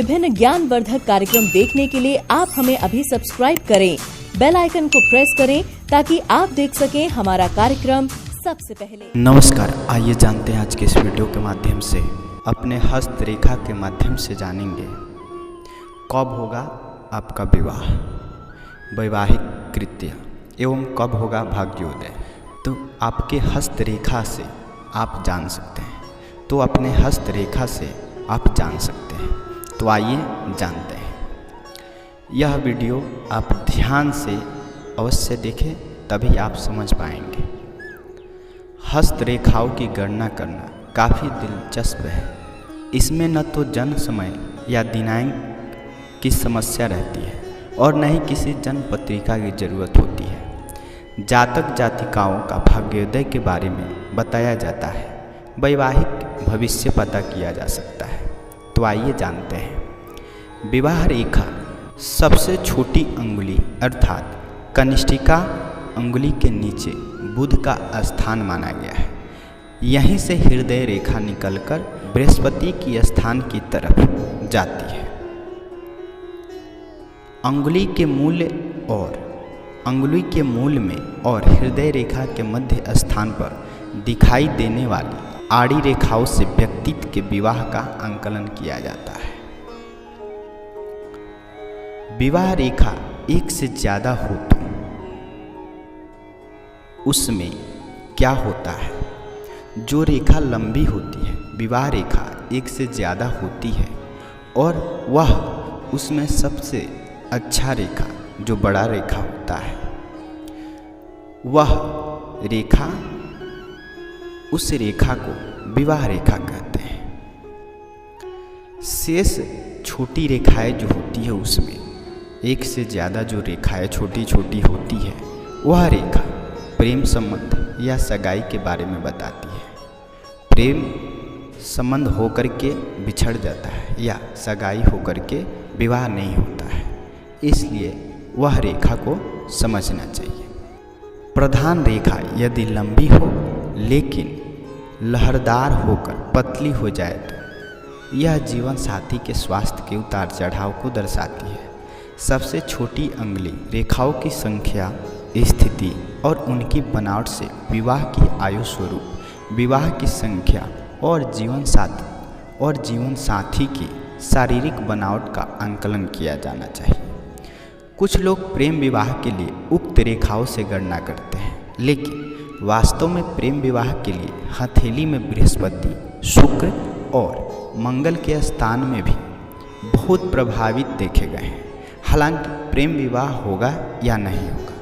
विभिन्न ज्ञानवर्धक कार्यक्रम देखने के लिए आप हमें अभी सब्सक्राइब करें, बेल आइकन को प्रेस करें ताकि आप देख सकें हमारा कार्यक्रम सबसे पहले। नमस्कार, आइए जानते हैं आज के इस वीडियो के माध्यम से अपने हस्तरेखा के माध्यम से जानेंगे कब होगा आपका विवाह, वैवाहिक कृत्य एवं कब होगा भाग्योदय। तो आपके हस्तरेखा से आप जान सकते हैं, तो अपने हस्तरेखा से आप जान सकते हैं। तो आइए जानते हैं। यह वीडियो आप ध्यान से अवश्य देखें, तभी आप समझ पाएंगे। हस्तरेखाओं की गणना करना काफ़ी दिलचस्प है। इसमें न तो जन्म समय या दिनांक की समस्या रहती है और न ही किसी जन्म पत्रिका की ज़रूरत होती है। जातक जातिकाओं का भाग्योदय के बारे में बताया जाता है, वैवाहिक भविष्य पता किया जा सकता है। तो आइए जानते हैं। विवाह रेखा सबसे छोटी अंगुली अर्थात कनिष्ठिका अंगुली के नीचे बुध का स्थान माना गया है। यहीं से हृदय रेखा निकलकर बृहस्पति की स्थान की तरफ जाती है। अंगुली के मूल में और हृदय रेखा के मध्य स्थान पर दिखाई देने वाली आड़ी रेखाओं से व्यक्तित्व के विवाह का आंकलन किया जाता है। विवाह रेखा एक से ज़्यादा हो तो उसमें क्या होता है? जो रेखा लंबी होती है, विवाह रेखा एक से ज़्यादा होती है और वह उसमें सबसे अच्छा रेखा जो बड़ा रेखा होता है, वह रेखा उस रेखा को विवाह रेखा कहते हैं। शेष छोटी रेखाएं जो होती है, उसमें एक से ज़्यादा जो रेखाएं छोटी छोटी होती है, वह रेखा प्रेम संबंध या सगाई के बारे में बताती है। प्रेम संबंध होकर के बिछड़ जाता है या सगाई होकर के विवाह नहीं होता है, इसलिए वह रेखा को समझना चाहिए। प्रधान रेखा यदि लंबी हो लेकिन लहरदार होकर पतली हो जाए तो यह जीवन साथी के स्वास्थ्य के उतार चढ़ाव को दर्शाती है। सबसे छोटी अंगुली रेखाओं की संख्या, स्थिति और उनकी बनावट से विवाह की आयु स्वरूप, विवाह की संख्या और जीवन साथी की शारीरिक बनावट का आंकलन किया जाना चाहिए। कुछ लोग प्रेम विवाह के लिए उक्त रेखाओं से गणना करते हैं, लेकिन वास्तव में प्रेम विवाह के लिए हथेली में बृहस्पति, शुक्र और मंगल के स्थान में भी बहुत प्रभावित देखे गए हैं। हालांकि प्रेम विवाह होगा या नहीं होगा,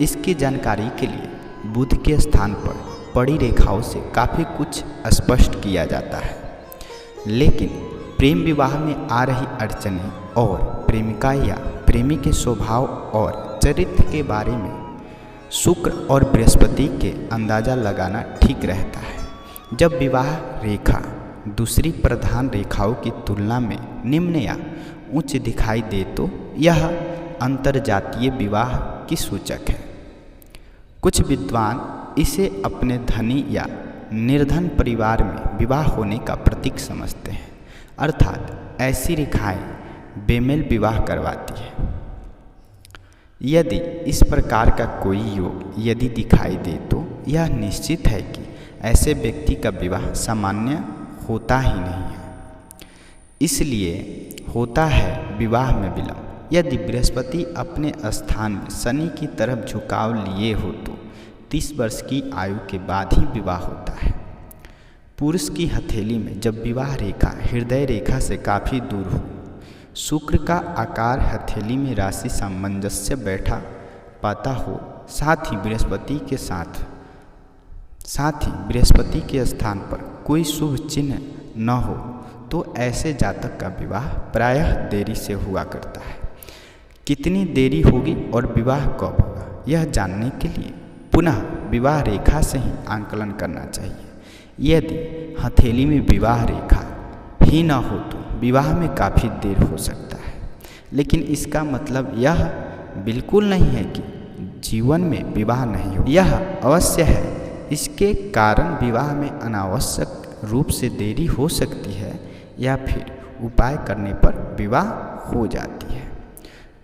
इसकी जानकारी के लिए बुध के स्थान पर पड़ी रेखाओं से काफ़ी कुछ स्पष्ट किया जाता है। लेकिन प्रेम विवाह में आ रही अड़चनें और प्रेमिका या प्रेमी के स्वभाव और चरित्र के बारे में शुक्र और बृहस्पति के अंदाज़ा लगाना ठीक रहता है। जब विवाह रेखा दूसरी प्रधान रेखाओं की तुलना में निम्न या उच्च दिखाई दे तो यह अंतरजातीय विवाह की सूचक है। कुछ विद्वान इसे अपने धनी या निर्धन परिवार में विवाह होने का प्रतीक समझते हैं, अर्थात ऐसी रेखाएं बेमेल विवाह करवाती है। यदि इस प्रकार का कोई योग यदि दिखाई दे तो यह निश्चित है कि ऐसे व्यक्ति का विवाह सामान्य होता ही नहीं है, इसलिए होता है विवाह में विलंब। यदि बृहस्पति अपने स्थान में शनि की तरफ झुकाव लिए हो तो 30 वर्ष की आयु के बाद ही विवाह होता है। पुरुष की हथेली में जब विवाह रेखा हृदय रेखा से काफ़ी दूर हो, शुक्र का आकार हथेली में राशि सामंजस्य बैठा पाता हो, साथ ही बृहस्पति के स्थान पर कोई शुभ चिन्ह न हो, तो ऐसे जातक का विवाह प्रायः देरी से हुआ करता है। कितनी देरी होगी और विवाह कब होगा, यह जानने के लिए पुनः विवाह रेखा से ही आंकलन करना चाहिए। यदि हथेली में विवाह रेखा ही न हो तो विवाह में काफ़ी देर हो सकता है, लेकिन इसका मतलब यह बिल्कुल नहीं है कि जीवन में विवाह नहीं हो। यह अवश्य है, इसके कारण विवाह में अनावश्यक रूप से देरी हो सकती है या फिर उपाय करने पर विवाह हो जाती है।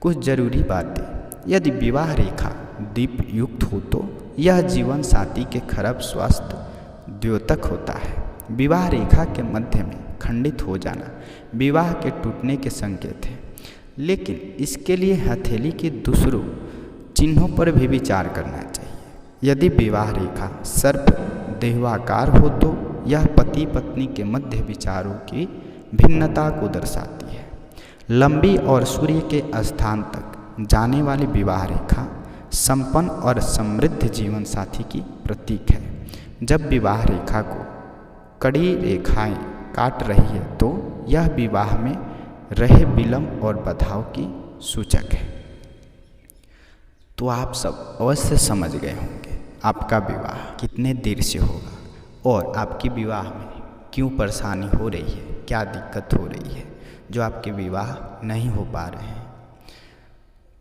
कुछ जरूरी बातें। यदि विवाह रेखा दीप युक्त हो तो यह जीवन साथी के खराब स्वास्थ्य द्योतक होता है। विवाह रेखा के मध्य में खंडित हो जाना विवाह के टूटने के संकेत है, लेकिन इसके लिए हथेली के दूसरों चिन्हों पर भी विचार करना चाहिए। यदि विवाह रेखा सर्प देहाकार हो तो यह पति पत्नी के मध्य विचारों की भिन्नता को दर्शाती है। लंबी और सूर्य के स्थान तक जाने वाली विवाह रेखा संपन्न और समृद्ध जीवन साथी की प्रतीक है। जब विवाह रेखा को कड़ी रेखाएं काट रही है तो यह विवाह में रहे विलंब और बाधाओं की सूचक है। तो आप सब अवश्य समझ गए होंगे आपका विवाह कितने देर से होगा और आपके विवाह में क्यों परेशानी हो रही है, क्या दिक्कत हो रही है जो आपके विवाह नहीं हो पा रहे हैं।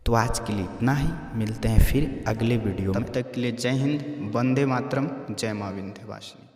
तो आज के लिए इतना ही, मिलते हैं फिर अगले वीडियो में। तब तक के लिए जय हिंद, वंदे मातरम, जय मां विंध्यवासिनी।